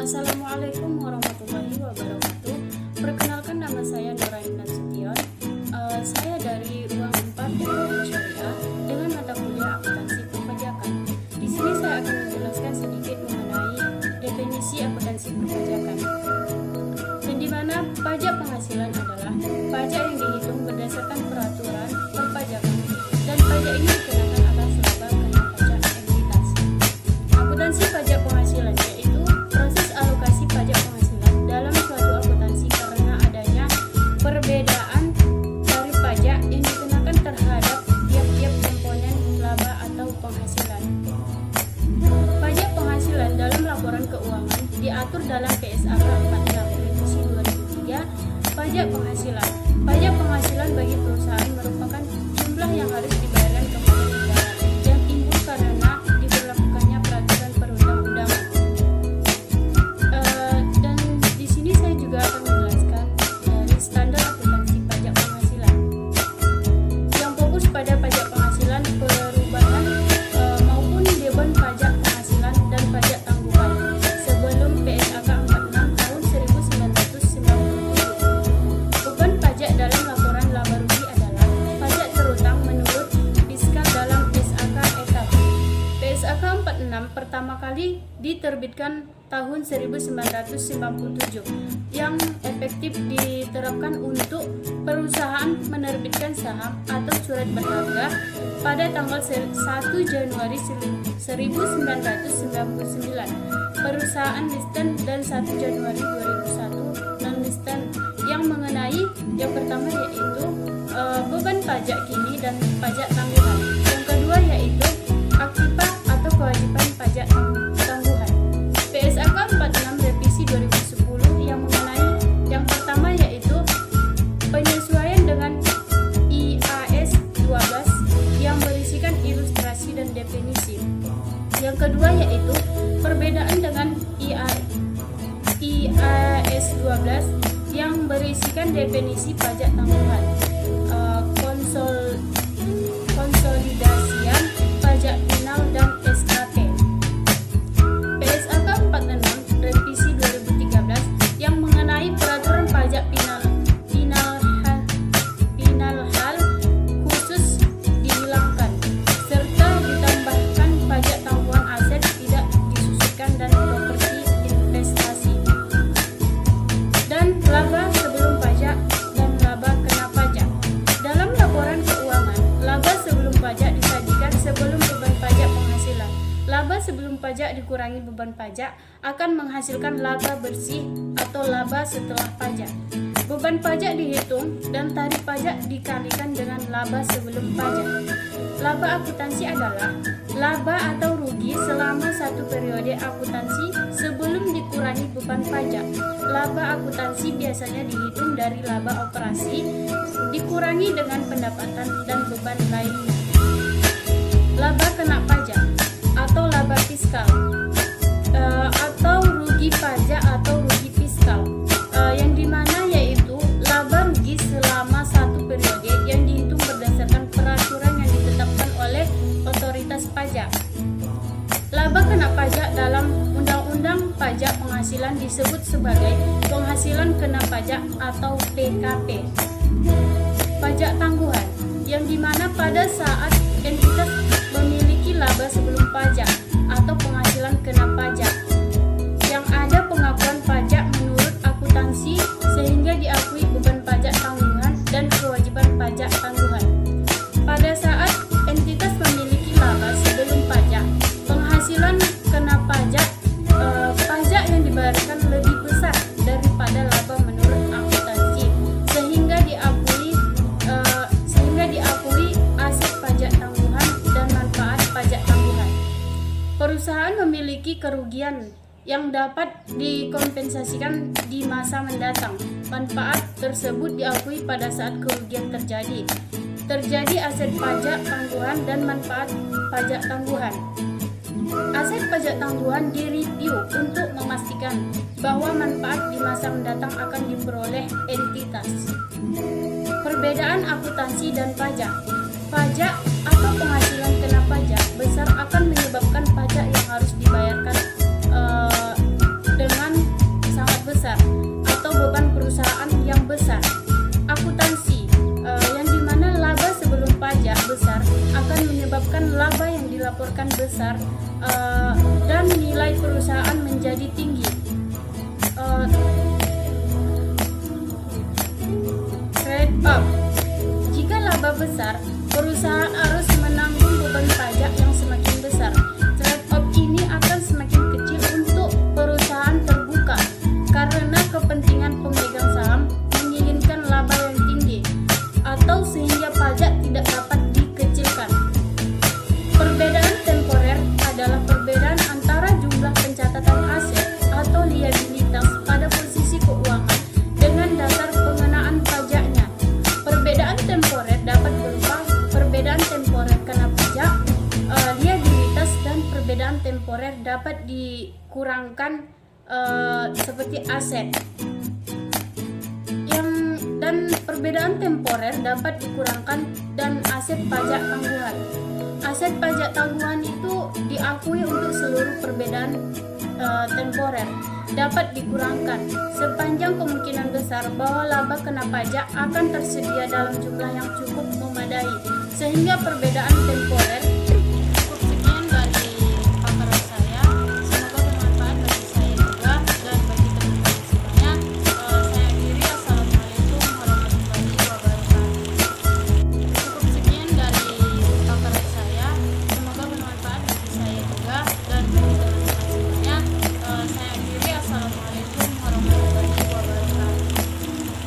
Assalamualaikum warahmatullahi wabarakatuh. Perkenalkan, nama saya Nuraini Nasution. Saya dari Ruang 4 Ekonomi Syariah dengan mata kuliah akuntansi perpajakan. Di sini saya akan menjelaskan sedikit mengenai definisi akuntansi perpajakan. Dan di mana pajak penghasilan adalah pajak yang dihitung berdasarkan peraturan perpajakan, dan pajak ini dikenakan atas laba kena pajak entitas. Akuntansi pajak penghasilan yaitu proses alokasi pajak penghasilan dalam suatu akuntansi karena adanya perbedaan dari pajak yang dikenakan terhadap tiap-tiap komponen laba atau penghasilan. Pajak penghasilan dalam laporan keuangan diatur dalam PSAK 46 Revisi 2003. Pajak penghasilan bagi perusahaan merupakan jumlah yang harus dibayarkan kepada negara yang timbul karena diberlakukannya peraturan perundang-undangan. Dan di sini saya juga akan menjelaskan dari standar akuntansi pajak penghasilan yang fokus pada pajak penghasilan, perubahan maupun beban pajak penghasilan dan pajak tanggungan sebelum PSAK 46 tahun 1997. Beban pajak dalam laporan laba rugi adalah pajak terutang menurut fiskal dalam PSAK etap. PSAK 46 pertama kali diterbitkan tahun 1997 yang efektif diterapkan untuk perusahaan menerbitkan saham atau surat berharga pada tanggal 1 Januari 1999, perusahaan listen, dan 1 Januari 2001 non-listen, yang mengenai yang pertama yaitu beban pajak kini dan pajak tanggungan. Yang kedua yaitu aktiva atau kewajiban pajak tanggungan. PSAK 46 Revisi 2010 yang mengenai yang pertama yaitu penyesuaian dengan IAS 12 yang berisikan ilustrasi dan definisi. Yang kedua yaitu perbedaan dengan IAS 12 yang berisikan definisi pajak tanggungan, konsolidasian pajak final dan SKP. PSAK 46 Revisi 2013 yang mengenai peraturan pajak final hal khusus dihilangkan serta ditambahkan pajak tanggungan aset tidak disusutkan dan properti investasi, dan laba sebelum pajak dan laba kena pajak. Dalam laporan keuangan, laba sebelum pajak disajikan sebelum beban pajak penghasilan. Laba sebelum pajak dikurangi beban pajak akan menghasilkan laba bersih atau laba setelah pajak. Beban pajak dihitung dan tarif pajak dikalikan dengan laba sebelum pajak. Laba akuntansi adalah laba atau rugi selama satu periode akuntansi sebelum dikurangi beban pajak. Laba akuntansi biasanya dihitung dari laba operasi dikurangi dengan pendapatan dan beban lainnya. Laba kena pajak atau laba fiskal atau rugi pajak atau rugi fiskal, yang dimana yaitu laba rugi selama satu periode yang dihitung berdasarkan peraturan yang ditetapkan oleh otoritas pajak. Laba kena pajak dalam Undang-Undang Pajak Penghasilan disebut sebagai penghasilan kena pajak atau PKP. Pajak tangguhan, yang dimana pada saat entitas memiliki laba sebelum pajak atau penghasilan kena pajak yang ada pengakuan pajak menurut akuntansi sehingga diakui beban pajak tanggungan dan kewajiban pajak tanggungan. Pada saat entitas memiliki laba sebelum pajak, penghasilan kena pajak, pajak yang dibayarkan lebih besar daripada laba menurut akuntansi sehingga diakui aset pajak tanggungan dan manfaat pajak tanggungan. Perusahaan memiliki kerugian yang dapat dikompensasikan di masa mendatang. Manfaat tersebut diakui pada saat kerugian terjadi. Terjadi aset pajak tanggungan dan manfaat pajak tanggungan. Aset pajak tanggungan direview untuk memastikan bahwa manfaat di masa mendatang akan diperoleh entitas. Perbedaan akuntansi dan pajak. Pajak atau penghasilan kena pajak besar akan menyebabkan pajak yang harus dibayarkan dengan dapat dikurangkan seperti aset. Dan perbedaan temporer dapat dikurangkan dan aset pajak tangguhan. Aset pajak tangguhan itu diakui untuk seluruh perbedaan temporer dapat dikurangkan sepanjang kemungkinan besar bahwa laba kena pajak akan tersedia dalam jumlah yang cukup memadai, sehingga perbedaan temporer